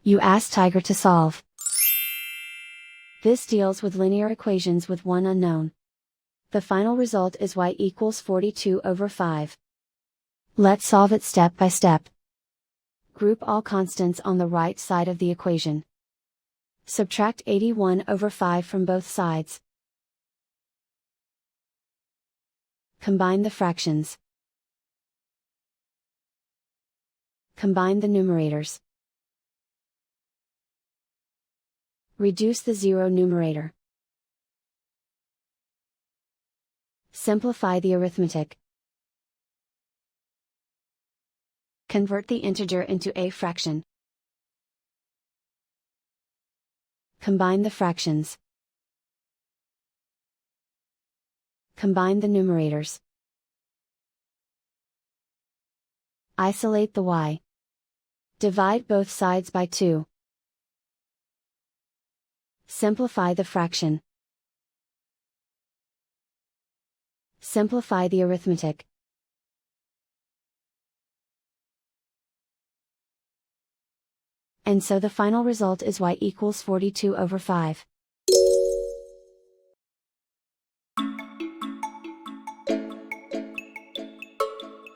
You ask Tiger to solve. This deals with linear equations with one unknown. The final result is y equals 42/5. Let's solve it step by step. Group all constants on the right side of the equation. Subtract 81/5 from both sides. Combine the fractions. Combine the numerators. Reduce the zero numerator. Simplify the arithmetic. Convert the integer into a fraction. Combine the fractions. Combine the numerators. Isolate the y. Divide both sides by 2. Simplify the fraction. Simplify the arithmetic. And so the final result is y equals 42/5.